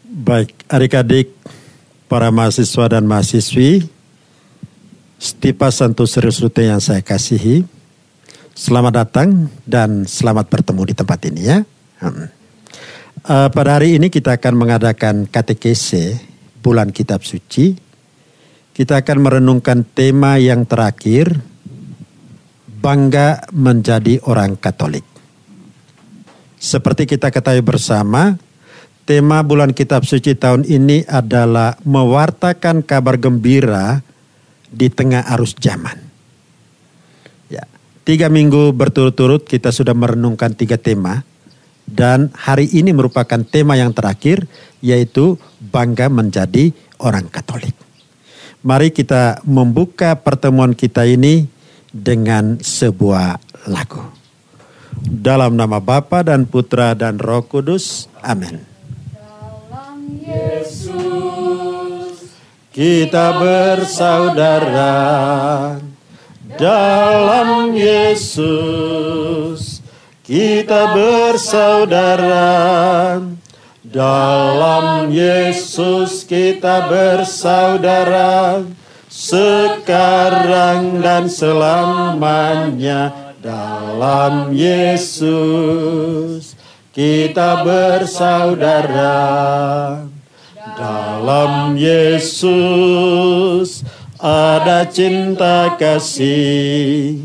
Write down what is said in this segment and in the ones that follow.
Baik, adik-adik, para mahasiswa dan mahasiswi, Stipa Santo Serius Rute yang saya kasihi, selamat datang dan selamat bertemu di tempat ini ya. Pada hari ini kita akan mengadakan katekese bulan kitab suci. Kita akan merenungkan tema yang terakhir, bangga menjadi orang Katolik. Seperti kita ketahui bersama, tema bulan kitab suci tahun ini adalah mewartakan kabar gembira di tengah arus zaman. Ya, 3 minggu berturut-turut kita sudah merenungkan 3 tema. Dan hari ini merupakan tema yang terakhir, yaitu bangga menjadi orang Katolik. Mari kita membuka pertemuan kita ini dengan sebuah lagu. Dalam nama Bapa dan Putra dan Roh Kudus. Amin. Dalam Yesus kita bersaudara. Dalam Yesus kita bersaudara. Dalam Yesus kita bersaudara. Sekarang dan selamanya. Dalam Yesus kita bersaudara. Dalam Yesus ada cinta kasih.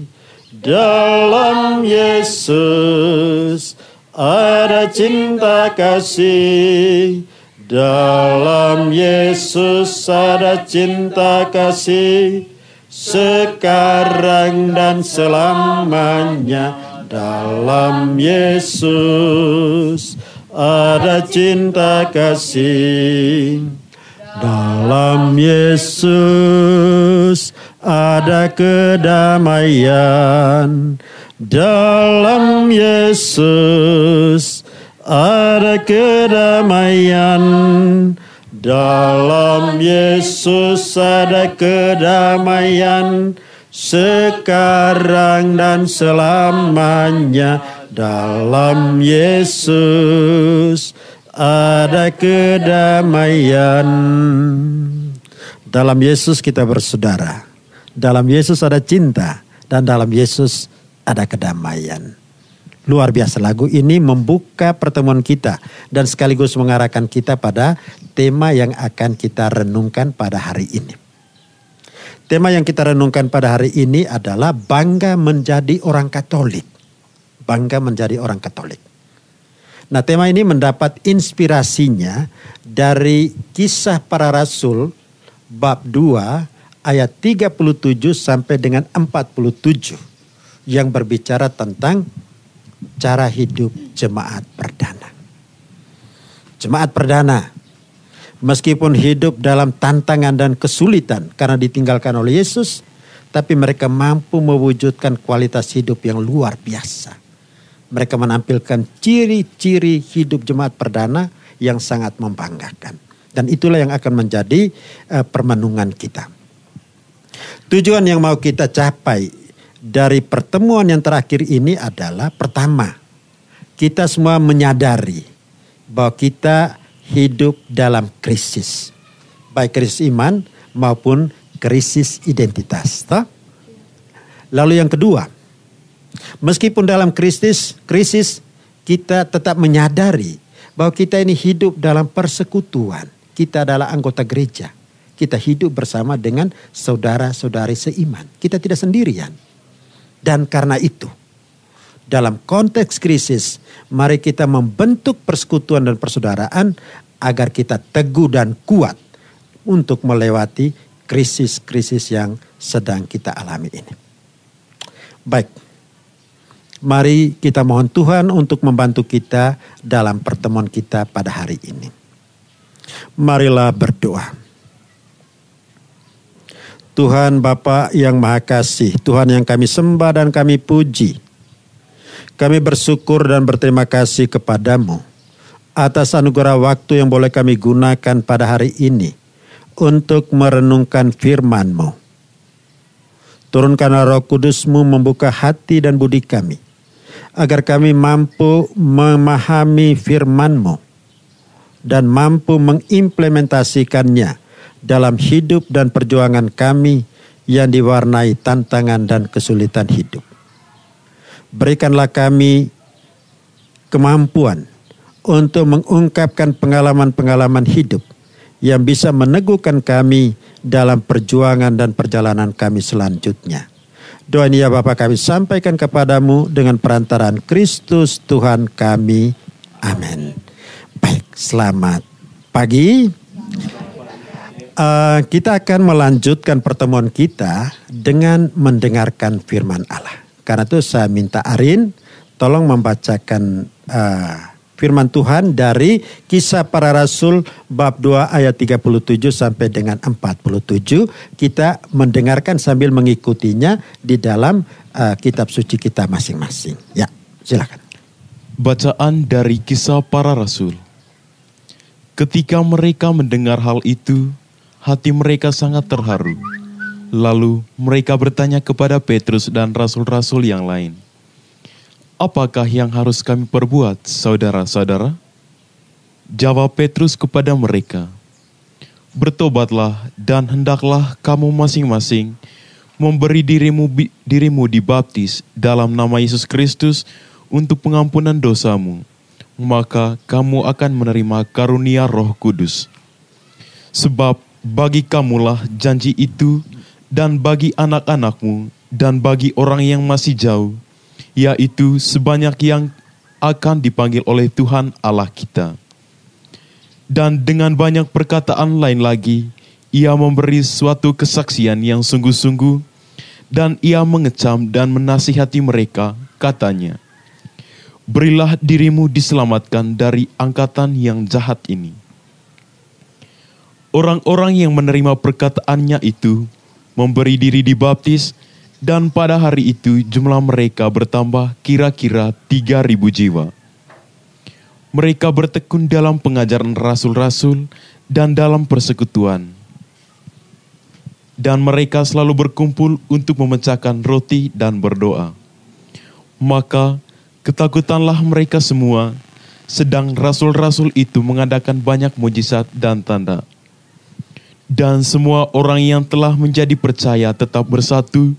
Dalam Yesus ada cinta kasih. Dalam Yesus ada cinta kasih. Sekarang dan selamanya. Dalam Yesus ada cinta kasih. Dalam Yesus ada kedamaian. Dalam Yesus ada kedamaian. Dalam Yesus ada kedamaian. Sekarang dan selamanya. Dalam Yesus ada kedamaian. Dalam Yesus kita bersaudara. Dalam Yesus ada cinta. Dan dalam Yesus ada kedamaian. Luar biasa, lagu ini membuka pertemuan kita. Dan sekaligus mengarahkan kita pada tema yang akan kita renungkan pada hari ini. Tema yang kita renungkan pada hari ini adalah bangga menjadi orang Katolik. Bangga menjadi orang Katolik. Nah, tema ini mendapat inspirasinya dari Kisah Para Rasul bab 2 ayat 37 sampai dengan 47 yang berbicara tentang cara hidup jemaat perdana. Jemaat perdana meskipun hidup dalam tantangan dan kesulitan karena ditinggalkan oleh Yesus, tapi mereka mampu mewujudkan kualitas hidup yang luar biasa. Mereka menampilkan ciri-ciri hidup jemaat perdana yang sangat membanggakan. Dan itulah yang akan menjadi permenungan kita. Tujuan yang mau kita capai dari pertemuan yang terakhir ini adalah, pertama, kita semua menyadari bahwa kita hidup dalam krisis. Baik krisis iman maupun krisis identitas. Toh? Lalu yang kedua, meskipun dalam krisis kita tetap menyadari bahwa kita ini hidup dalam persekutuan. Kita adalah anggota gereja. Kita hidup bersama dengan saudara-saudari seiman. Kita tidak sendirian. Dan karena itu, dalam konteks krisis, mari kita membentuk persekutuan dan persaudaraan agar kita teguh dan kuat untuk melewati krisis-krisis yang sedang kita alami ini. Baik, mari kita mohon Tuhan untuk membantu kita dalam pertemuan kita pada hari ini. Marilah berdoa. Tuhan Bapa yang Maha Kasih, Tuhan yang kami sembah dan kami puji. Kami bersyukur dan berterima kasih kepadamu atas anugerah waktu yang boleh kami gunakan pada hari ini untuk merenungkan firman-Mu. Turunkanlah Roh Kudus-Mu membuka hati dan budi kami, agar kami mampu memahami firman-Mu dan mampu mengimplementasikannya dalam hidup dan perjuangan kami yang diwarnai tantangan dan kesulitan hidup. Berikanlah kami kemampuan untuk mengungkapkan pengalaman-pengalaman hidup yang bisa meneguhkan kami dalam perjuangan dan perjalanan kami selanjutnya. Doa ini ya Bapa kami sampaikan kepadamu dengan perantaraan Kristus Tuhan kami. Amin. Baik, selamat pagi. Kita akan melanjutkan pertemuan kita dengan mendengarkan firman Allah. Karena itu saya minta Arin tolong membacakan firman Tuhan dari Kisah Para Rasul bab 2 ayat 37 sampai dengan 47. Kita mendengarkan sambil mengikutinya di dalam kitab suci kita masing-masing. Ya, silakan. Bacaan dari Kisah Para Rasul. Ketika mereka mendengar hal itu, hati mereka sangat terharu. Lalu mereka bertanya kepada Petrus dan rasul-rasul yang lain, "Apakah yang harus kami perbuat, saudara-saudara?" Jawab Petrus kepada mereka, "Bertobatlah dan hendaklah kamu masing-masing memberi dirimu dibaptis dalam nama Yesus Kristus untuk pengampunan dosamu. Maka kamu akan menerima karunia Roh Kudus. Sebab bagi kamulah janji itu dan bagi anak-anakmu dan bagi orang yang masih jauh, yaitu sebanyak yang akan dipanggil oleh Tuhan Allah kita." Dan dengan banyak perkataan lain lagi, ia memberi suatu kesaksian yang sungguh-sungguh, dan ia mengecam dan menasihati mereka, katanya, "Berilah dirimu diselamatkan dari angkatan yang jahat ini." Orang-orang yang menerima perkataannya itu memberi diri dibaptis, dan pada hari itu jumlah mereka bertambah kira-kira 3.000 jiwa. Mereka bertekun dalam pengajaran rasul-rasul dan dalam persekutuan. Dan mereka selalu berkumpul untuk memecahkan roti dan berdoa. Maka ketakutanlah mereka semua, sedang rasul-rasul itu mengadakan banyak mujizat dan tanda. Dan semua orang yang telah menjadi percaya tetap bersatu,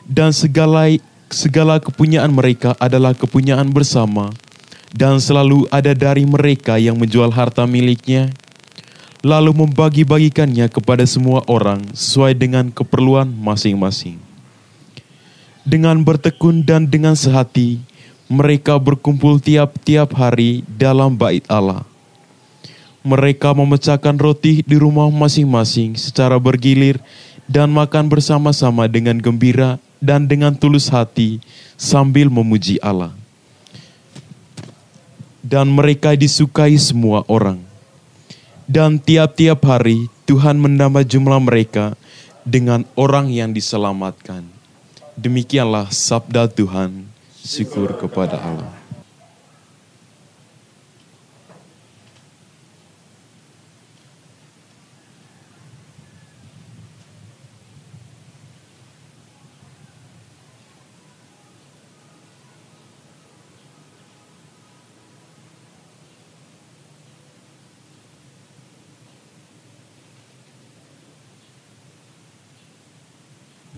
dan segala kepunyaan mereka adalah kepunyaan bersama, dan selalu ada dari mereka yang menjual harta miliknya, lalu membagi-bagikannya kepada semua orang sesuai dengan keperluan masing-masing. Dengan bertekun dan dengan sehati, mereka berkumpul tiap-tiap hari dalam bait Allah. Mereka memecahkan roti di rumah masing-masing secara bergilir dan makan bersama-sama dengan gembira dan dengan tulus hati sambil memuji Allah. Dan mereka disukai semua orang. Dan tiap-tiap hari Tuhan menambah jumlah mereka dengan orang yang diselamatkan. Demikianlah sabda Tuhan. Syukur kepada Allah.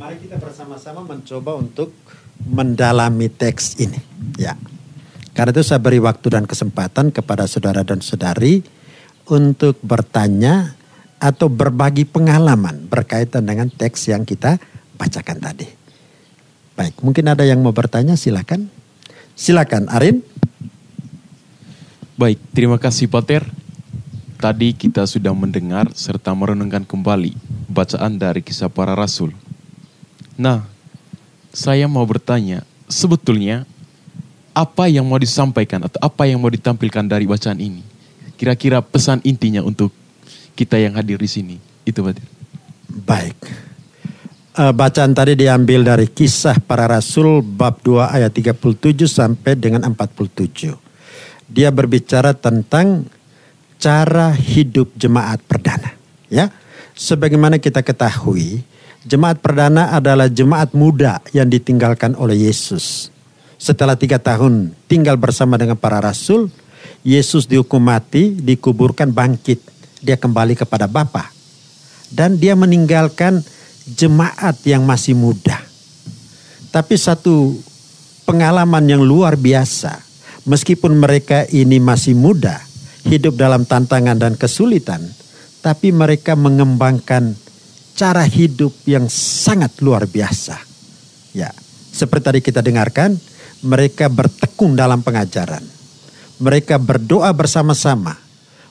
Mari kita bersama-sama mencoba untuk mendalami teks ini. Ya. Karena itu saya beri waktu dan kesempatan kepada saudara dan saudari untuk bertanya atau berbagi pengalaman berkaitan dengan teks yang kita bacakan tadi. Baik, mungkin ada yang mau bertanya, silakan. Silakan, Arin. Baik, terima kasih Pater. Tadi kita sudah mendengar serta merenungkan kembali bacaan dari Kisah Para Rasul. Nah, saya mau bertanya, sebetulnya apa yang mau disampaikan atau apa yang mau ditampilkan dari bacaan ini? Kira-kira pesan intinya untuk kita yang hadir di sini. Itu, Pater. Baik. Bacaan tadi diambil dari Kisah Para Rasul bab 2 ayat 37 sampai dengan 47. Dia berbicara tentang cara hidup jemaat perdana. Ya, sebagaimana kita ketahui, jemaat perdana adalah jemaat muda yang ditinggalkan oleh Yesus. Setelah 3 tahun tinggal bersama dengan para rasul, Yesus dihukum mati, dikuburkan, bangkit. Dia kembali kepada Bapa. Dan dia meninggalkan jemaat yang masih muda. Tapi satu pengalaman yang luar biasa. Meskipun mereka ini masih muda, hidup dalam tantangan dan kesulitan, tapi mereka mengembangkan cara hidup yang sangat luar biasa. Ya, seperti tadi kita dengarkan, mereka bertekun dalam pengajaran. Mereka berdoa bersama-sama.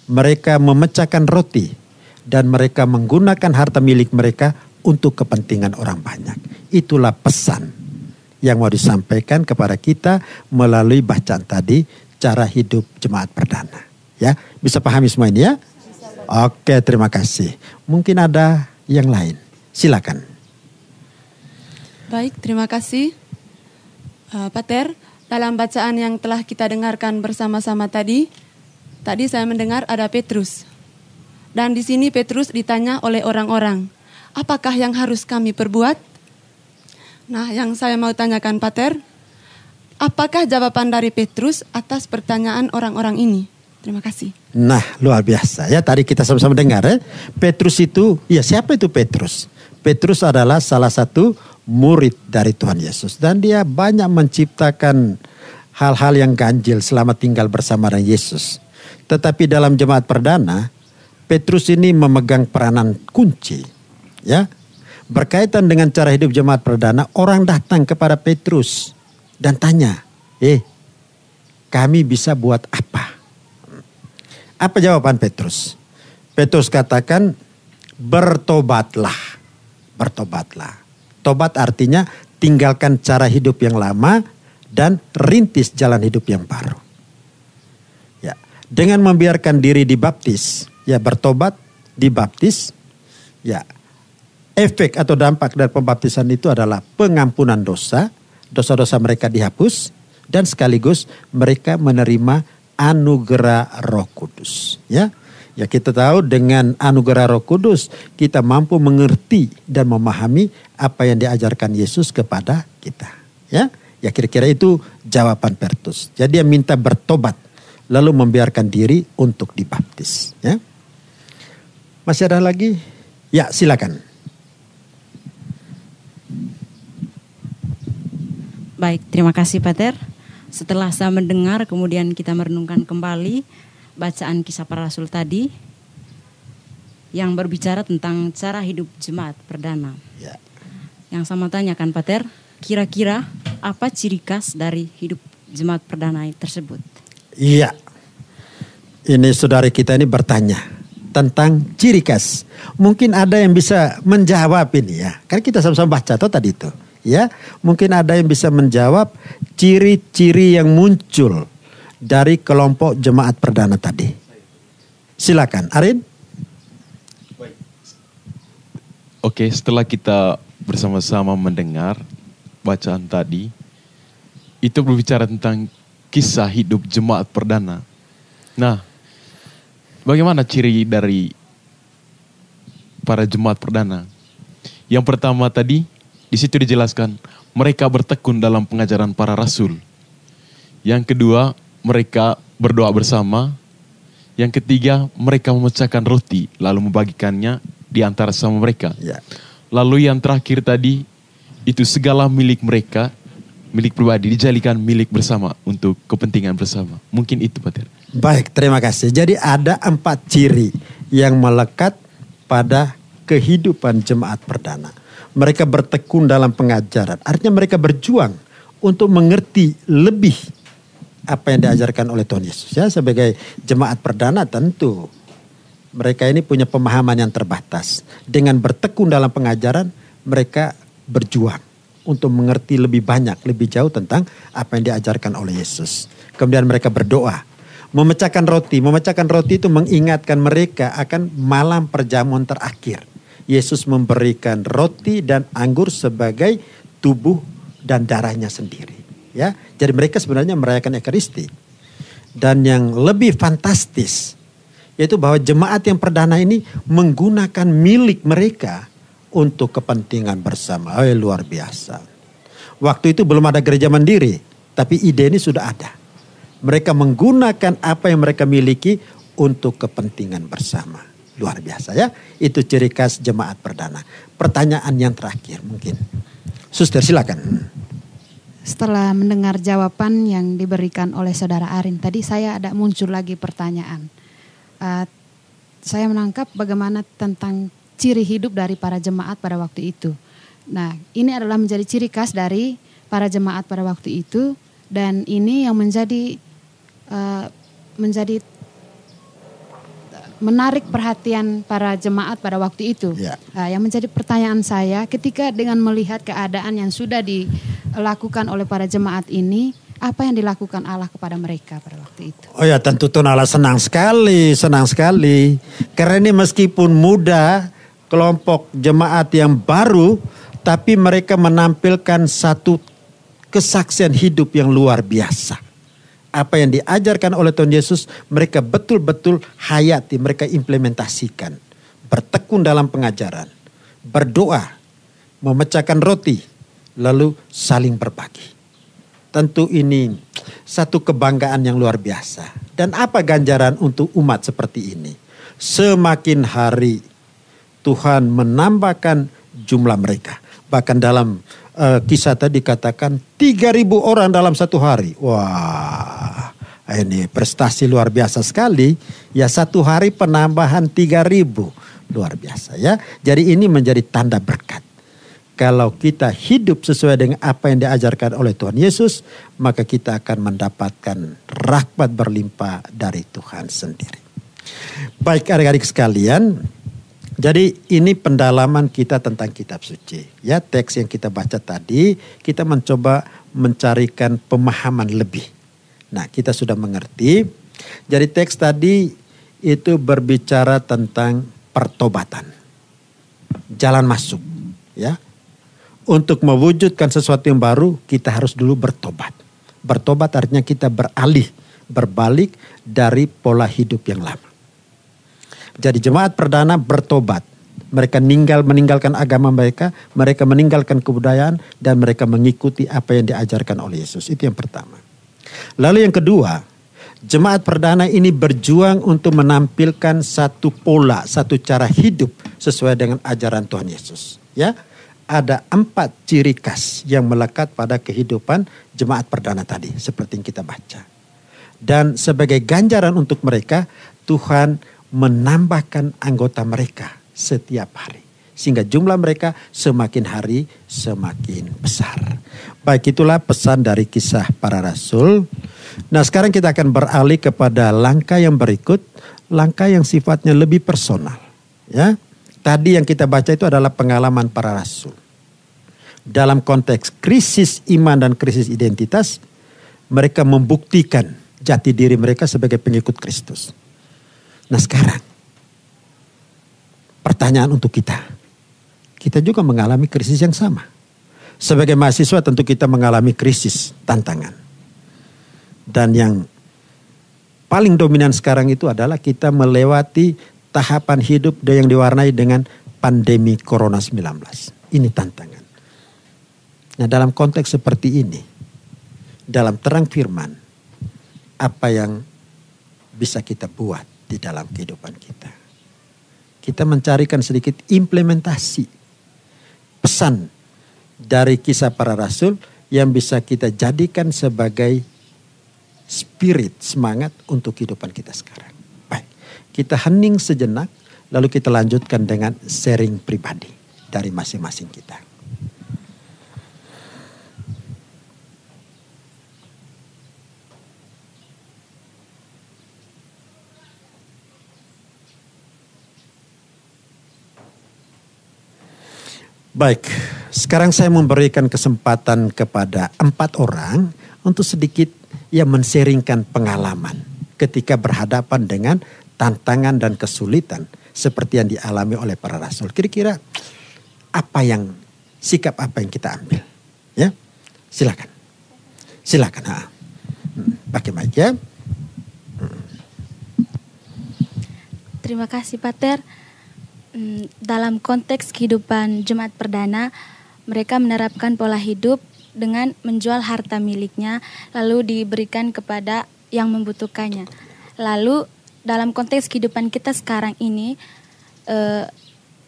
Mereka memecahkan roti dan mereka menggunakan harta milik mereka untuk kepentingan orang banyak. Itulah pesan yang mau disampaikan kepada kita melalui bacaan tadi, cara hidup jemaat perdana. Ya, bisa pahami semua ini ya? Oke, terima kasih. Mungkin ada yang lain. Silakan. Baik, terima kasih. Pater, dalam bacaan yang telah kita dengarkan bersama-sama tadi saya mendengar ada Petrus. Dan di sini Petrus ditanya oleh orang-orang, apakah yang harus kami perbuat? Nah, yang saya mau tanyakan Pater, apakah jawaban dari Petrus atas pertanyaan orang-orang ini? Terima kasih. Nah, luar biasa ya. Tadi kita sama-sama dengar ya. Petrus itu, ya siapa itu Petrus? Petrus adalah salah satu murid dari Tuhan Yesus. Dan dia banyak menciptakan hal-hal yang ganjil selama tinggal bersama dengan Yesus. Tetapi dalam jemaat perdana, Petrus ini memegang peranan kunci. Ya, berkaitan dengan cara hidup jemaat perdana, orang datang kepada Petrus dan tanya, kami bisa buat apa? Apa jawaban Petrus? Petrus katakan, bertobatlah. Bertobatlah. Tobat artinya tinggalkan cara hidup yang lama dan rintis jalan hidup yang baru. Ya, dengan membiarkan diri dibaptis, ya bertobat, dibaptis, ya efek atau dampak dari pembaptisan itu adalah pengampunan dosa, dosa-dosa mereka dihapus, dan sekaligus mereka menerima anugerah Roh Kudus. Ya, ya kita tahu dengan anugerah Roh Kudus kita mampu mengerti dan memahami apa yang diajarkan Yesus kepada kita. Ya, ya kira-kira itu jawaban Petrus. Jadi dia minta bertobat lalu membiarkan diri untuk dibaptis. Ya, masih ada lagi? Ya silakan. Baik, terima kasih Pater. Setelah saya mendengar, kemudian kita merenungkan kembali bacaan Kisah Para Rasul tadi yang berbicara tentang cara hidup jemaat perdana. Ya. Yang saya mau tanyakan Pater, kira-kira apa ciri khas dari hidup jemaat perdana tersebut? Iya, ini saudari kita ini bertanya tentang ciri khas. Mungkin ada yang bisa menjawab ini ya. Kan kita sama-sama baca tadi itu. Ya, mungkin ada yang bisa menjawab ciri-ciri yang muncul dari kelompok jemaat perdana tadi. Silakan, Arin. Oke, setelah kita bersama-sama mendengar bacaan tadi, itu berbicara tentang kisah hidup jemaat perdana. Nah, bagaimana ciri dari para jemaat perdana? Yang pertama tadi, di situ dijelaskan, mereka bertekun dalam pengajaran para rasul. Yang kedua, mereka berdoa bersama. Yang ketiga, mereka memecahkan roti, lalu membagikannya di antara sama mereka. Ya. Lalu yang terakhir tadi, itu segala milik mereka, milik pribadi, dijadikan milik bersama untuk kepentingan bersama. Mungkin itu, Pater. Baik, terima kasih. Jadi ada 4 ciri yang melekat pada kehidupan jemaat perdana. Mereka bertekun dalam pengajaran. Artinya mereka berjuang untuk mengerti lebih apa yang diajarkan oleh Tuhan Yesus. Ya, sebagai jemaat perdana tentu mereka ini punya pemahaman yang terbatas. Dengan bertekun dalam pengajaran, mereka berjuang untuk mengerti lebih banyak, lebih jauh tentang apa yang diajarkan oleh Yesus. Kemudian mereka berdoa. Memecahkan roti itu mengingatkan mereka akan malam perjamuan terakhir. Yesus memberikan roti dan anggur sebagai tubuh dan darahnya sendiri. Ya, jadi mereka sebenarnya merayakan Ekaristi. Dan yang lebih fantastis, yaitu bahwa jemaat yang perdana ini menggunakan milik mereka untuk kepentingan bersama. Oh, luar biasa. Waktu itu belum ada gereja mandiri, tapi ide ini sudah ada. Mereka menggunakan apa yang mereka miliki untuk kepentingan bersama. Luar biasa ya. Itu ciri khas jemaat perdana. Pertanyaan yang terakhir mungkin. Suster silakan. Setelah mendengar jawaban yang diberikan oleh Saudara Arin tadi, saya ada muncul lagi pertanyaan. Saya menangkap bagaimana tentang ciri hidup dari para jemaat pada waktu itu. Nah, ini adalah menjadi ciri khas dari para jemaat pada waktu itu, dan ini yang menjadi menarik perhatian para jemaat pada waktu itu. Ya. Yang menjadi pertanyaan saya, ketika dengan melihat keadaan yang sudah dilakukan oleh para jemaat ini, apa yang dilakukan Allah kepada mereka pada waktu itu? Oh ya, tentu Tuhan Allah senang sekali. Karena ini meskipun muda, kelompok jemaat yang baru, tapi mereka menampilkan satu kesaksian hidup yang luar biasa. Apa yang diajarkan oleh Tuhan Yesus, mereka betul-betul hayati, mereka implementasikan. Bertekun dalam pengajaran, berdoa, memecahkan roti, lalu saling berbagi. Tentu ini satu kebanggaan yang luar biasa. Dan apa ganjaran untuk umat seperti ini? Semakin hari Tuhan menambahkan jumlah mereka. Bahkan dalam kisah tadi dikatakan 3.000 orang dalam satu hari. Wah, ini prestasi luar biasa sekali. Ya, satu hari penambahan 3.000. Luar biasa ya. Jadi ini menjadi tanda berkat. Kalau kita hidup sesuai dengan apa yang diajarkan oleh Tuhan Yesus, maka kita akan mendapatkan rahmat berlimpah dari Tuhan sendiri. Baik adik-adik sekalian, jadi ini pendalaman kita tentang kitab suci. Ya, teks yang kita baca tadi, kita mencoba mencarikan pemahaman lebih. Nah, kita sudah mengerti. Jadi teks tadi itu berbicara tentang pertobatan. Jalan masuk, ya. Untuk mewujudkan sesuatu yang baru, kita harus dulu bertobat. Bertobat artinya kita beralih, berbalik dari pola hidup yang lama. Jadi jemaat perdana bertobat. Mereka meninggalkan agama mereka meninggalkan kebudayaan, dan mereka mengikuti apa yang diajarkan oleh Yesus. Itu yang pertama. Lalu yang kedua, jemaat perdana ini berjuang untuk menampilkan satu pola, satu cara hidup sesuai dengan ajaran Tuhan Yesus. Ya, ada 4 ciri khas yang melekat pada kehidupan jemaat perdana tadi, seperti yang kita baca. Dan sebagai ganjaran untuk mereka, Tuhan menambahkan anggota mereka setiap hari. Sehingga jumlah mereka semakin hari semakin besar. Baik, itulah pesan dari Kisah Para Rasul. Nah, sekarang kita akan beralih kepada langkah yang berikut. Langkah yang sifatnya lebih personal. Ya, tadi yang kita baca itu adalah pengalaman para rasul. Dalam konteks krisis iman dan krisis identitas, mereka membuktikan jati diri mereka sebagai pengikut Kristus. Nah, sekarang pertanyaan untuk kita. Kita juga mengalami krisis yang sama. Sebagai mahasiswa tentu kita mengalami krisis, tantangan. Dan yang paling dominan sekarang itu adalah kita melewati tahapan hidup yang diwarnai dengan pandemi Corona 19. Ini tantangan. Nah, dalam konteks seperti ini, dalam terang firman, apa yang bisa kita buat di dalam kehidupan kita? Kita mencarikan sedikit implementasi pesan dari Kisah Para Rasul yang bisa kita jadikan sebagai spirit, semangat untuk kehidupan kita sekarang. Baik, kita hening sejenak, lalu kita lanjutkan dengan sharing pribadi dari masing-masing kita. Baik, sekarang saya memberikan kesempatan kepada 4 orang untuk sedikit men-sharingkan pengalaman ketika berhadapan dengan tantangan dan kesulitan seperti yang dialami oleh para rasul. Kira-kira sikap apa yang kita ambil? Ya, silakan. Pakai mic ya. Terima kasih Pater. Dalam konteks kehidupan jemaat perdana, mereka menerapkan pola hidup dengan menjual harta miliknya lalu diberikan kepada yang membutuhkannya. Lalu dalam konteks kehidupan kita sekarang ini,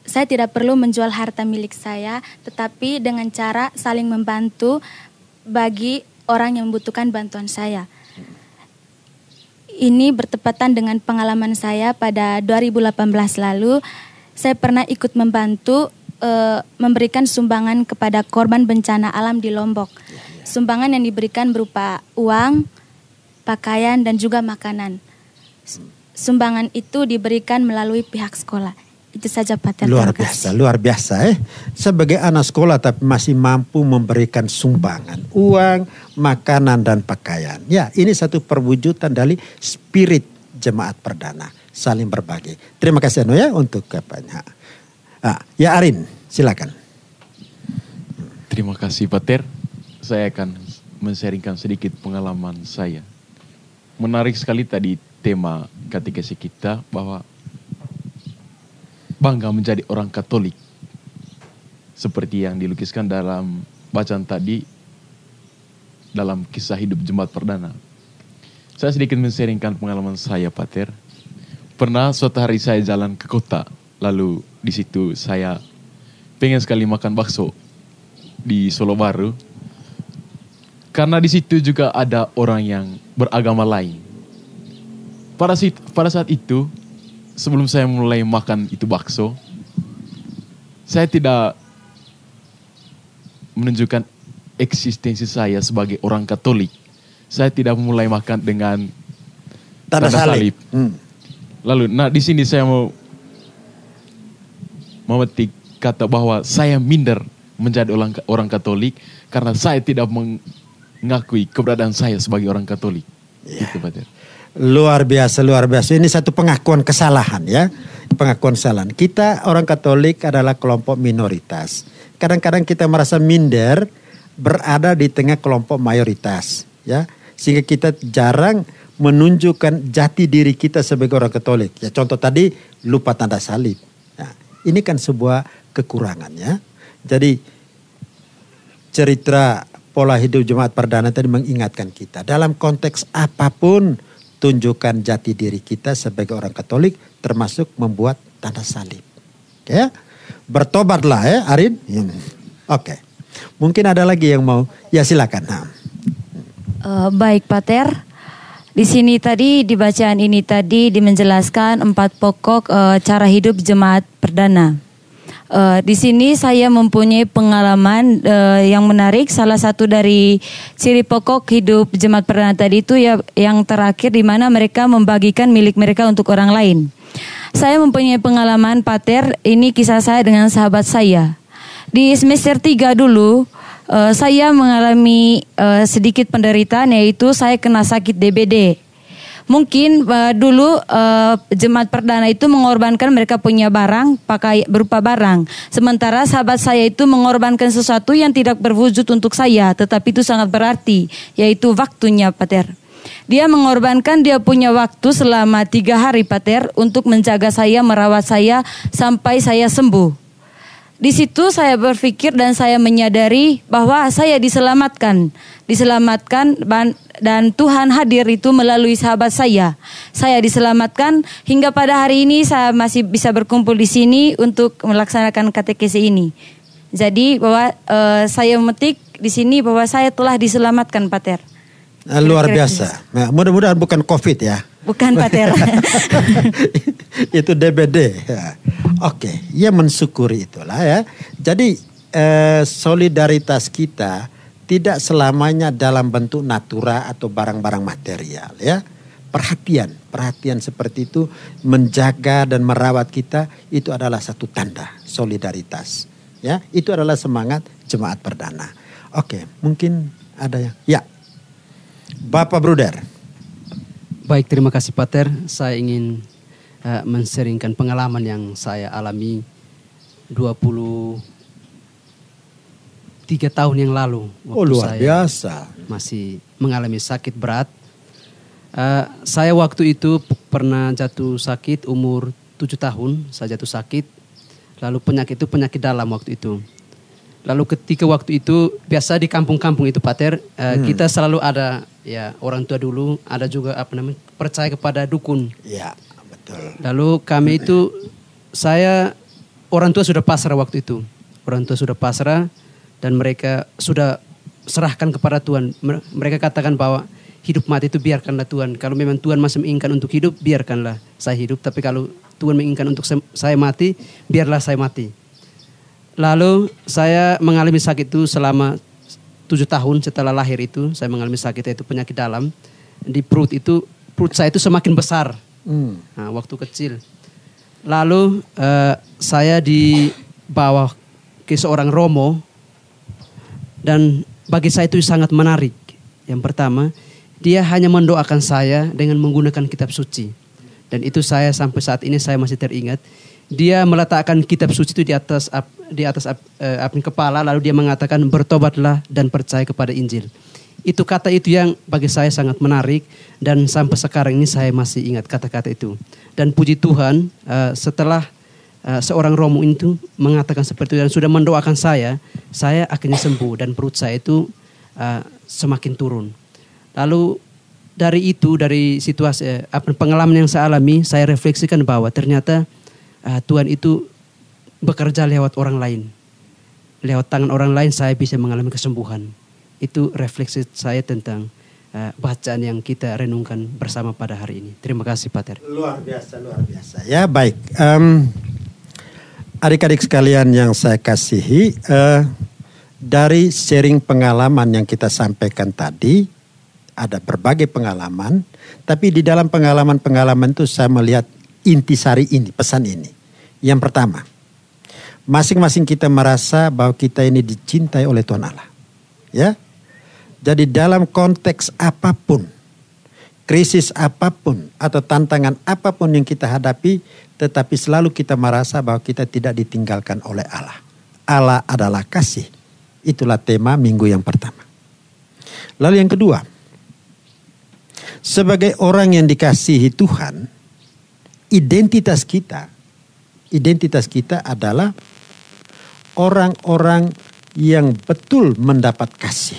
saya tidak perlu menjual harta milik saya, tetapi dengan cara saling membantu bagi orang yang membutuhkan bantuan saya. Ini bertepatan dengan pengalaman saya pada 2018 lalu. Saya pernah ikut membantu memberikan sumbangan kepada korban bencana alam di Lombok. Sumbangan yang diberikan berupa uang, pakaian, dan juga makanan. Sumbangan itu diberikan melalui pihak sekolah. Itu saja Pater. Luar biasa. Sebagai anak sekolah tapi masih mampu memberikan sumbangan, uang, makanan, dan pakaian. Ya, ini satu perwujudan dari spirit jemaat perdana, saling berbagi. Terima kasih ya untuk kebanyakan. Ya Arin, silakan. Terima kasih Pater. Saya akan men-sharingkan sedikit pengalaman saya. Menarik sekali tadi tema katekesi kita bahwa bangga menjadi orang Katolik. Seperti yang dilukiskan dalam bacaan tadi dalam kisah hidup jemaat perdana. Saya sedikit men-sharingkan pengalaman saya Pater. Pernah suatu hari saya jalan ke kota, lalu di situ saya pengen sekali makan bakso di Solo Baru. Karena di situ juga ada orang yang beragama lain. Pada saat itu, sebelum saya mulai makan itu bakso, saya tidak menunjukkan eksistensi saya sebagai orang Katolik. Saya tidak mulai makan dengan tanda salib. Lalu, di sini saya mau memetik kata bahwa saya minder menjadi orang Katolik karena saya tidak mengakui keberadaan saya sebagai orang Katolik. Gitu, Pater. Luar biasa. Ini satu pengakuan kesalahan ya. Pengakuan kesalahan. Kita orang Katolik adalah kelompok minoritas. Kadang-kadang kita merasa minder berada di tengah kelompok mayoritas. Ya, sehingga kita jarang menunjukkan jati diri kita sebagai orang Katolik. Ya, contoh tadi lupa tanda salib. Nah, ini kan sebuah kekurangan ya. Jadi cerita pola hidup jemaat perdana tadi mengingatkan kita. Dalam konteks apapun, tunjukkan jati diri kita sebagai orang Katolik, termasuk membuat tanda salib. Oke, bertobatlah ya Arin. Oke, mungkin ada lagi yang mau, ya silakan. Baik Pater, di sini tadi di bacaan ini tadi menjelaskan 4 pokok cara hidup jemaat perdana. Di sini saya mempunyai pengalaman yang menarik. Salah satu dari ciri pokok hidup jemaat perdana tadi itu ya yang terakhir di mana mereka membagikan milik mereka untuk orang lain. Saya mempunyai pengalaman Pater, ini kisah saya dengan sahabat saya. Di semester 3 dulu saya mengalami sedikit penderitaan, yaitu saya kena sakit DBD. Mungkin dulu jemaat perdana itu mengorbankan mereka punya barang, berupa barang. Sementara sahabat saya itu mengorbankan sesuatu yang tidak berwujud untuk saya, tetapi itu sangat berarti, yaitu waktunya Pater. Dia mengorbankan dia punya waktu selama 3 hari Pater untuk menjaga saya, merawat saya sampai saya sembuh. Di situ saya berpikir dan saya menyadari bahwa saya diselamatkan dan Tuhan hadir itu melalui sahabat saya. Saya diselamatkan hingga pada hari ini saya masih bisa berkumpul di sini untuk melaksanakan katekesi ini. Jadi bahwa saya memetik di sini bahwa saya telah diselamatkan Pater. Luar biasa. Nah, mudah-mudahan bukan COVID ya. Bukan Pater. Itu DBD. Ya. Oke, ya mensyukuri itulah ya. Jadi solidaritas kita tidak selamanya dalam bentuk natura atau barang-barang material ya. Perhatian seperti itu menjaga dan merawat kita itu adalah satu tanda solidaritas. Ya, itu adalah semangat jemaat perdana. Oke, mungkin ada yang ya. Bapak Bruder. Baik, terima kasih Pater. Saya ingin men-sharingkan pengalaman yang saya alami 23 tahun yang lalu. Waktu luar saya biasa. Masih mengalami sakit berat. Saya waktu itu pernah jatuh sakit umur 7 tahun. Saya jatuh sakit. Lalu penyakit itu penyakit dalam waktu itu. Lalu ketika waktu itu, biasa di kampung-kampung itu Pater, kita selalu ada Ya, orang tua dulu ada juga percaya kepada dukun. Ya, betul. Lalu kami itu, orang tua sudah pasrah waktu itu. Orang tua sudah pasrah dan mereka sudah serahkan kepada Tuhan. Mereka katakan bahwa hidup mati itu biarkanlah Tuhan. Kalau memang Tuhan masih menginginkan untuk hidup, biarkanlah saya hidup. Tapi kalau Tuhan menginginkan untuk saya mati, biarlah saya mati. Lalu saya mengalami sakit itu selama 7 tahun setelah lahir itu. Saya mengalami sakit, yaitu penyakit dalam. Di perut saya itu semakin besar. Nah, waktu kecil. Lalu saya dibawa ke seorang romo. Dan bagi saya itu sangat menarik. Yang pertama, dia hanya mendoakan saya dengan menggunakan kitab suci. Dan itu saya sampai saat ini saya masih teringat. Dia meletakkan kitab suci itu di atas kepala, lalu dia mengatakan bertobatlah dan percaya kepada Injil. Itu kata itu yang bagi saya sangat menarik dan sampai sekarang ini saya masih ingat kata-kata itu. Dan puji Tuhan, setelah seorang romo itu mengatakan seperti itu dan sudah mendoakan saya akhirnya sembuh dan perut saya itu semakin turun. Lalu dari situasi pengalaman yang saya alami, saya refleksikan bahwa ternyata Tuhan itu bekerja lewat orang lain. Lewat tangan orang lain saya bisa mengalami kesembuhan. Itu refleksi saya tentang bacaan yang kita renungkan bersama pada hari ini. Terima kasih Pater. Luar biasa. Ya, baik. Adik-adik sekalian yang saya kasihi, dari sharing pengalaman yang kita sampaikan tadi, ada berbagai pengalaman, tapi di dalam pengalaman-pengalaman itu saya melihat intisari ini, pesan ini. Yang pertama, masing-masing kita merasa bahwa kita ini dicintai oleh Tuhan Allah. Ya, jadi dalam konteks apapun, krisis apapun atau tantangan apapun yang kita hadapi, tetapi selalu kita merasa bahwa kita tidak ditinggalkan oleh Allah. Allah adalah kasih. Itulah tema minggu yang pertama. Lalu yang kedua, sebagai orang yang dikasihi Tuhan, identitas kita adalah orang-orang yang betul mendapat kasih.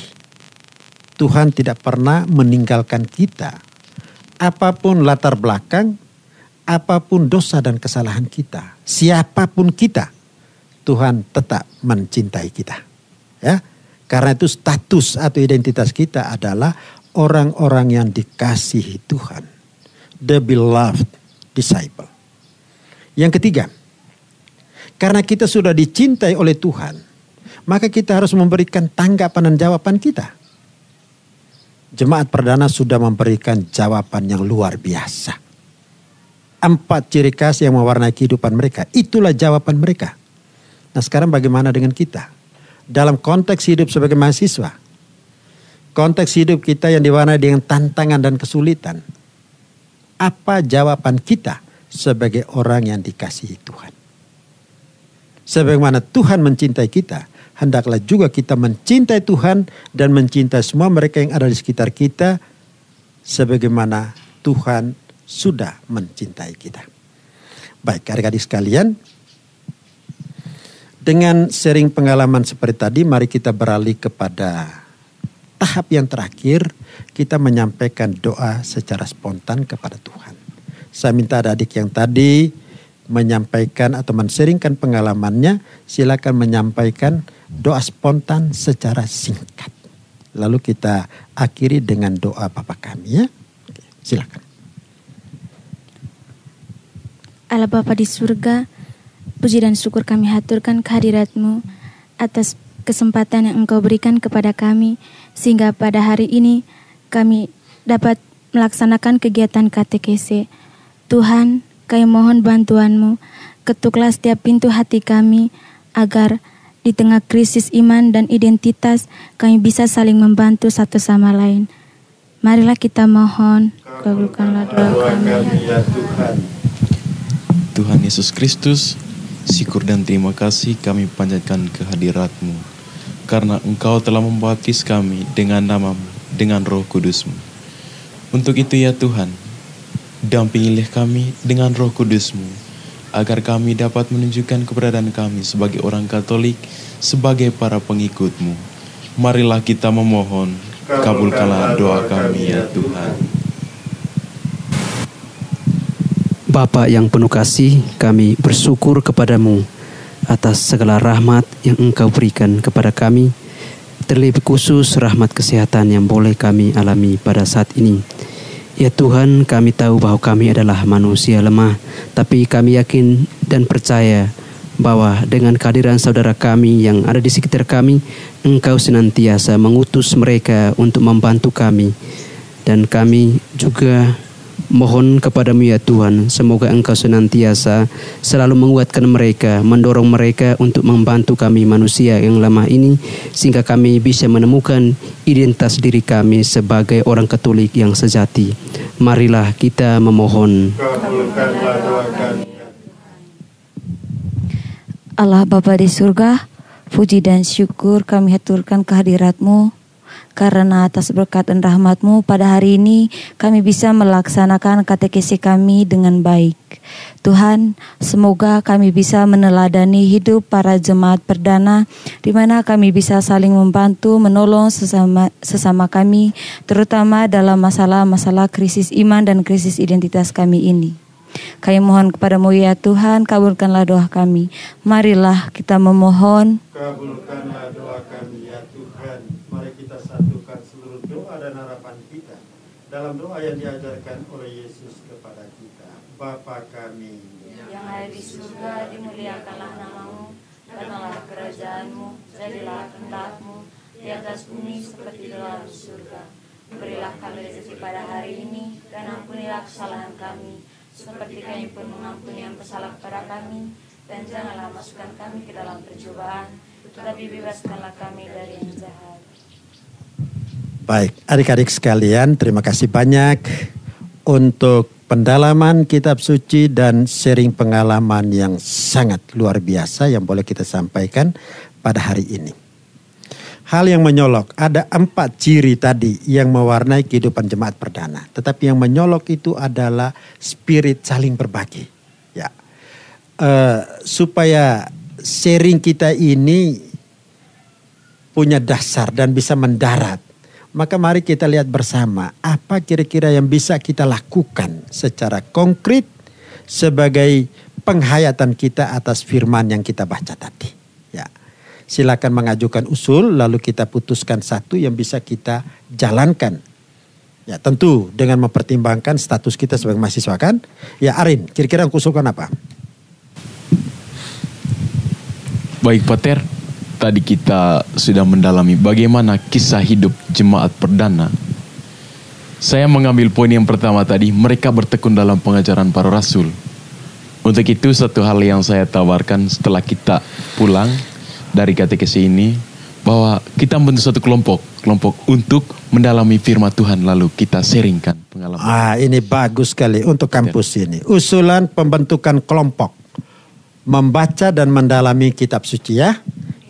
Tuhan tidak pernah meninggalkan kita. Apapun latar belakang, apapun dosa dan kesalahan kita, siapapun kita, Tuhan tetap mencintai kita. Ya, karena itu status atau identitas kita adalah orang-orang yang dikasihi Tuhan, the beloved disciple. Yang ketiga, karena kita sudah dicintai oleh Tuhan, maka kita harus memberikan tanggapan dan jawaban kita. Jemaat perdana sudah memberikan jawaban yang luar biasa. 4 ciri khas yang mewarnai kehidupan mereka. Itulah jawaban mereka. Nah, sekarang bagaimana dengan kita? Dalam konteks hidup sebagai mahasiswa. Konteks hidup kita yang diwarnai dengan tantangan dan kesulitan. Apa jawaban kita sebagai orang yang dikasihi Tuhan? Sebagaimana Tuhan mencintai kita, hendaklah juga kita mencintai Tuhan dan mencintai semua mereka yang ada di sekitar kita sebagaimana Tuhan sudah mencintai kita. Baik, adik-adik sekalian, dengan sharing pengalaman seperti tadi, mari kita beralih kepada tahap yang terakhir, kita menyampaikan doa secara spontan kepada Tuhan. Saya minta adik-adik yang tadi menyampaikan atau men-sharingkan pengalamannya, silakan menyampaikan doa spontan secara singkat. Lalu kita akhiri dengan doa Bapa kami, ya. Oke, silakan. Allah Bapa di surga, puji dan syukur kami haturkan kehadirat-Mu atas kesempatan yang Engkau berikan kepada kami, sehingga pada hari ini kami dapat melaksanakan kegiatan KTKC. Tuhan, kami mohon bantuan-Mu, ketuklah setiap pintu hati kami, agar di tengah krisis iman dan identitas, kami bisa saling membantu satu sama lain. Marilah kita mohon, kabulkanlah doa kami ya Tuhan. Tuhan Yesus Kristus, syukur dan terima kasih kami panjatkan kehadirat-Mu, karena Engkau telah membaptis kami dengan nama-Mu, dengan Roh Kudus-Mu. Untuk itu ya Tuhan, dampingilah kami dengan Roh Kudus-Mu, agar kami dapat menunjukkan keberadaan kami sebagai orang Katolik, sebagai para pengikut-Mu. Marilah kita memohon, Kabulkanlah doa kami ya Tuhan. Bapa yang penuh kasih, kami bersyukur kepadamu atas segala rahmat yang Engkau berikan kepada kami, terlebih khusus rahmat kesehatan yang boleh kami alami pada saat ini. Ya Tuhan, kami tahu bahwa kami adalah manusia lemah, tapi kami yakin dan percaya bahwa dengan kehadiran saudara kami yang ada di sekitar kami, Engkau senantiasa mengutus mereka untuk membantu kami. Dan kami juga mohon kepadamu ya Tuhan, semoga Engkau senantiasa selalu menguatkan mereka, mendorong mereka untuk membantu kami manusia yang lemah ini, sehingga kami bisa menemukan identitas diri kami sebagai orang Katolik yang sejati. Marilah kita memohon. Kabulkanlah doa kami. Allah Bapa di surga, puji dan syukur kami haturkan kehadirat-Mu, karena atas berkat dan rahmat-Mu pada hari ini kami bisa melaksanakan katekesi kami dengan baik. Tuhan, semoga kami bisa meneladani hidup para jemaat perdana, di mana kami bisa saling membantu, menolong sesama kami, terutama dalam masalah-masalah krisis iman dan krisis identitas kami ini. Kami mohon kepadamu ya Tuhan, kabulkanlah doa kami. Marilah kita memohon. Kabulkanlah doa kami ya Tuhan. Mari kita satukan seluruh doa dan harapan kita dalam doa yang diajarkan oleh Yesus kepada kita. Bapa kami yang ada di surga, dimuliakanlah nama-Mu, datanglah kerajaan-Mu, jadilah kehendak-Mu di atas bumi seperti di dalam surga. Berilah kami rezeki pada hari ini, dan ampunilah kesalahan kami, seperti kami pun mengampuni yang bersalah kepada kami, dan janganlah masukkan kami ke dalam percobaan, tetapi bebaskanlah kami dari yang jahat. Baik, adik-adik sekalian, terima kasih banyak untuk pendalaman kitab suci dan sharing pengalaman yang sangat luar biasa yang boleh kita sampaikan pada hari ini. Hal yang menyolok, ada 4 ciri tadi yang mewarnai kehidupan jemaat perdana. Tetapi yang menyolok itu adalah spirit saling berbagi. Ya, supaya sharing kita ini punya dasar dan bisa mendarat. Maka mari kita lihat bersama apa kira-kira yang bisa kita lakukan secara konkret sebagai penghayatan kita atas firman yang kita baca tadi. Ya. Silakan mengajukan usul, lalu kita putuskan satu yang bisa kita jalankan. Ya, tentu dengan mempertimbangkan status kita sebagai mahasiswa kan. Ya Arin, kira-kira yang usulkan apa? Baik Pater, tadi kita sudah mendalami bagaimana kisah hidup jemaat perdana. Saya mengambil poin yang pertama tadi, mereka bertekun dalam pengajaran para rasul. Untuk itu satu hal yang saya tawarkan setelah kita pulang dari katekesi ini, bahwa kita membentuk satu kelompok untuk mendalami firman Tuhan, lalu kita sharingkan pengalaman. Ini bagus sekali untuk kampus ini. Usulan pembentukan kelompok, membaca dan mendalami kitab suci ya.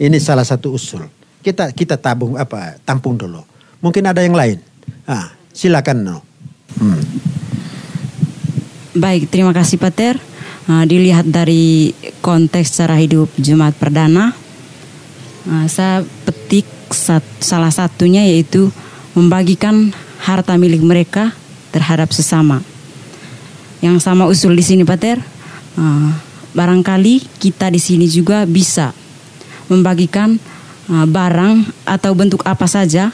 Ini salah satu usul. Kita tampung dulu. Mungkin ada yang lain. Silakan no. Baik, terima kasih Pater. Dilihat dari konteks cara hidup jemaat perdana, saya petik salah satunya yaitu membagikan harta milik mereka terhadap sesama. Yang sama usul di sini Pater, barangkali kita di sini juga bisa membagikan barang atau bentuk apa saja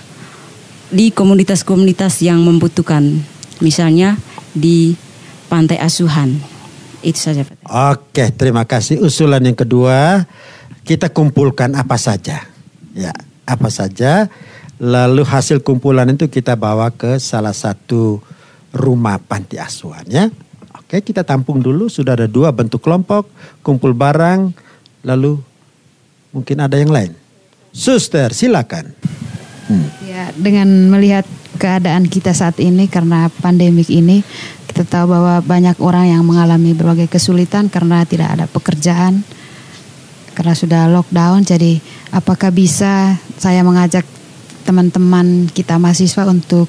di komunitas-komunitas yang membutuhkan, misalnya di pantai asuhan. Itu saja Pater. Oke, terima kasih. Usulan yang kedua, kita kumpulkan apa saja. Ya, apa saja. Lalu hasil kumpulan itu kita bawa ke salah satu rumah panti asuhan ya. Oke, kita tampung dulu. Sudah ada 2 bentuk kelompok, kumpul barang, lalu mungkin ada yang lain. Suster, silakan. Ya, dengan melihat keadaan kita saat ini karena pandemik ini, kita tahu bahwa banyak orang yang mengalami berbagai kesulitan karena tidak ada pekerjaan, karena sudah lockdown. Jadi apakah bisa saya mengajak teman-teman kita mahasiswa untuk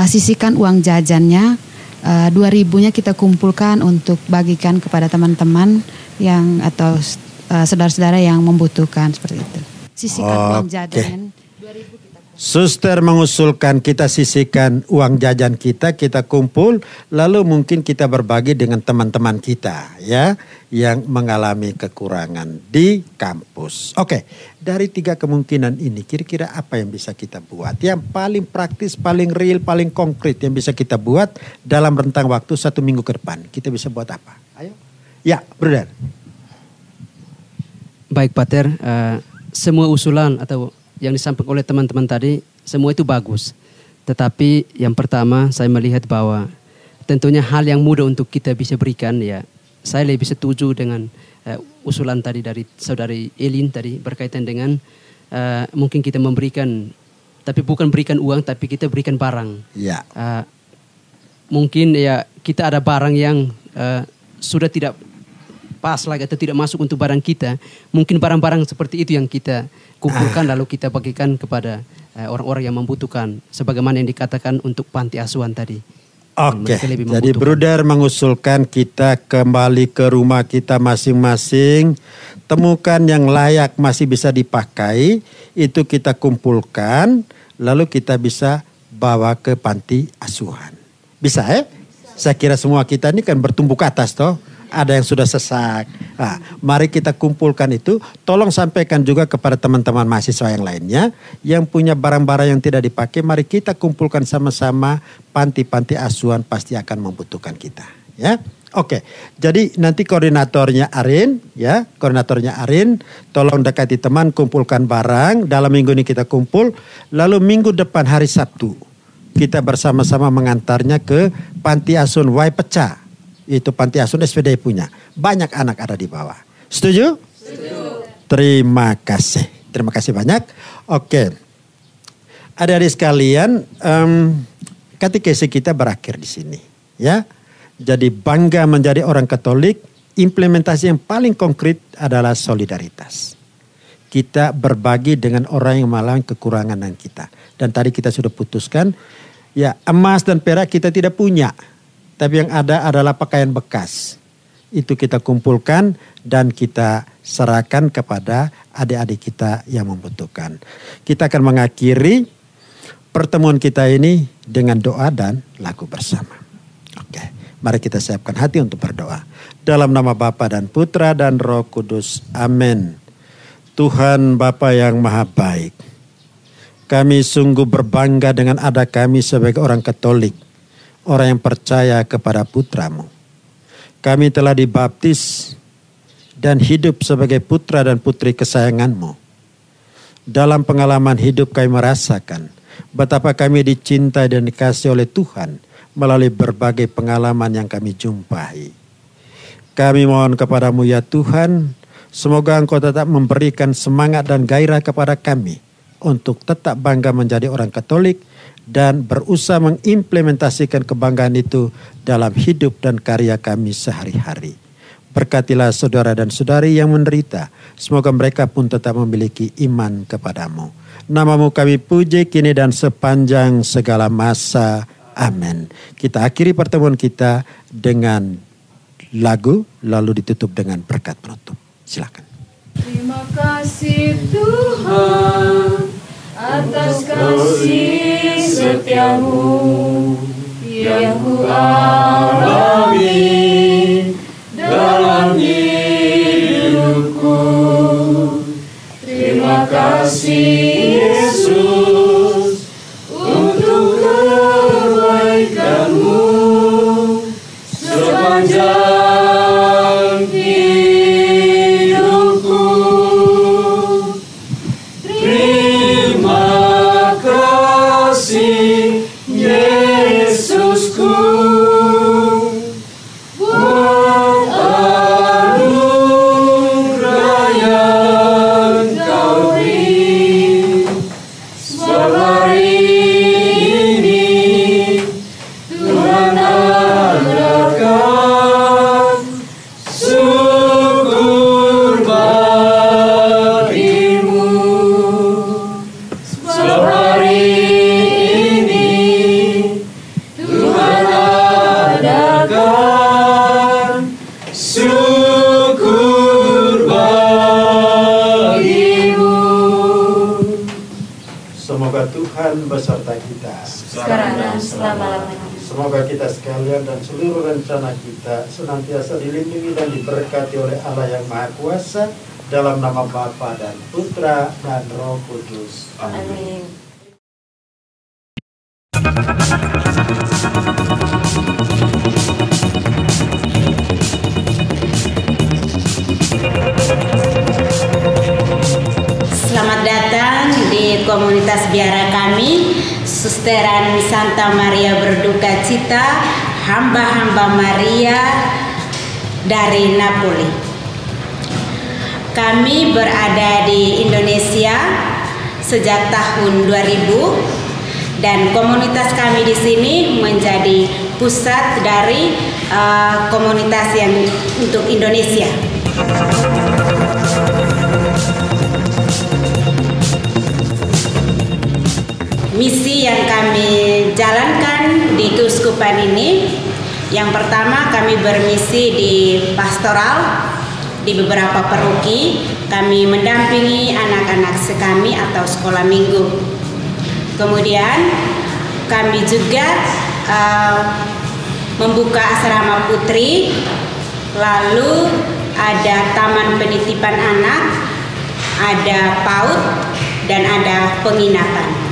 sisihkan uang jajannya, 2.000-nya kita kumpulkan untuk bagikan kepada teman-teman yang atau saudara-saudara yang membutuhkan seperti itu. Sisihkan uang jajan 2.000 kita. Suster mengusulkan kita sisihkan uang jajan kita kumpul, lalu mungkin kita berbagi dengan teman-teman kita ya yang mengalami kekurangan di kampus. Oke, dari 3 kemungkinan ini kira-kira apa yang bisa kita buat? Yang paling praktis, paling real, paling konkret yang bisa kita buat dalam rentang waktu 1 minggu ke depan. Kita bisa buat apa? Ayo. Ya, Brother. Baik, Pater. Semua usulan atau yang disampaikan oleh teman-teman tadi, semua itu bagus. Tetapi yang pertama saya melihat bahwa tentunya hal yang mudah untuk kita bisa berikan ya. Saya lebih setuju dengan usulan tadi dari saudari Elin tadi berkaitan dengan mungkin kita memberikan, tapi bukan berikan uang, tapi kita berikan barang. Ya. Mungkin ya kita ada barang yang sudah tidak pas lagi atau tidak masuk untuk barang kita. Mungkin barang-barang seperti itu yang kita kumpulkan lalu kita bagikan kepada orang-orang yang membutuhkan. Sebagaimana yang dikatakan untuk panti asuhan tadi. Oke, jadi Bruder mengusulkan kita kembali ke rumah kita masing-masing. Temukan yang layak masih bisa dipakai. Itu kita kumpulkan. Lalu kita bisa bawa ke panti asuhan. Bisa ya? Saya kira semua kita ini kan bertumbuh ke atas toh. Ada yang sudah sesak. Nah, mari kita kumpulkan itu. Tolong sampaikan juga kepada teman-teman mahasiswa yang lainnya. Yang punya barang-barang yang tidak dipakai. Mari kita kumpulkan sama-sama. Panti-panti asuhan pasti akan membutuhkan kita. Ya, oke. Jadi nanti koordinatornya Arin. Ya, koordinatornya Arin. Tolong dekati teman, kumpulkan barang. Dalam minggu ini kita kumpul. Lalu minggu depan hari Sabtu. Kita bersama-sama mengantarnya ke panti asuhan Wai Pecah. Itu panti asuhan SPDI punya. Banyak anak ada di bawah. Setuju? Setuju. Terima kasih. Terima kasih banyak. Oke. Adik-adik sekalian, katekesi kita berakhir di sini. Ya. Jadi bangga menjadi orang Katolik, implementasi yang paling konkret adalah solidaritas. Kita berbagi dengan orang yang mengalami kekurangan dengan kita. Dan tadi kita sudah putuskan, ya emas dan perak kita tidak punya. Tapi yang ada adalah pakaian bekas. Itu kita kumpulkan dan kita serahkan kepada adik-adik kita yang membutuhkan. Kita akan mengakhiri pertemuan kita ini dengan doa dan lagu bersama. Oke, mari kita siapkan hati untuk berdoa. Dalam nama Bapa dan Putra dan Roh Kudus. Amin. Tuhan Bapa yang Maha Baik. Kami sungguh berbangga dengan ada kami sebagai orang Katolik. Orang yang percaya kepada putra-Mu. Kami telah dibaptis dan hidup sebagai putra dan putri kesayangan-Mu. Dalam pengalaman hidup kami merasakan betapa kami dicintai dan dikasihi oleh Tuhan melalui berbagai pengalaman yang kami jumpai. Kami mohon kepada-Mu ya Tuhan, semoga Engkau tetap memberikan semangat dan gairah kepada kami untuk tetap bangga menjadi orang Katolik dan berusaha mengimplementasikan kebanggaan itu dalam hidup dan karya kami sehari-hari. Berkatilah saudara dan saudari yang menderita. Semoga mereka pun tetap memiliki iman kepadamu. Nama-Mu kami puji kini dan sepanjang segala masa. Amin. Kita akhiri pertemuan kita dengan lagu, lalu ditutup dengan berkat penutup. Silakan. Terima kasih Tuhan atas kasih setiamu yang ku alami dalam hidupku. Terima kasih Yesus untuk kebaikan-Mu sepanjang hidupku. Terima kasih Yesusku buat anugerah yang Kau beri. Allah Tuhan beserta kita. sekarang dan selama-lamanya. Semoga kita sekalian dan seluruh rencana kita senantiasa dilindungi dan diberkati oleh Allah yang Maha Kuasa, dalam nama Bapa dan Putra dan Roh Kudus. Amin. Selamat datang di komunitas biara kami, Susteran Santa Maria Berduka Cita, hamba-hamba Maria dari Napoli. Kami berada di Indonesia sejak tahun 2000 dan komunitas kami di sini menjadi pusat dari komunitas yang untuk Indonesia. Misi yang kami jalankan di keuskupan ini, yang pertama kami bermisi di pastoral di beberapa paroki. Kami mendampingi anak-anak sekami atau sekolah minggu. Kemudian kami juga membuka asrama putri, lalu ada taman penitipan anak, ada PAUD, dan ada penginapan.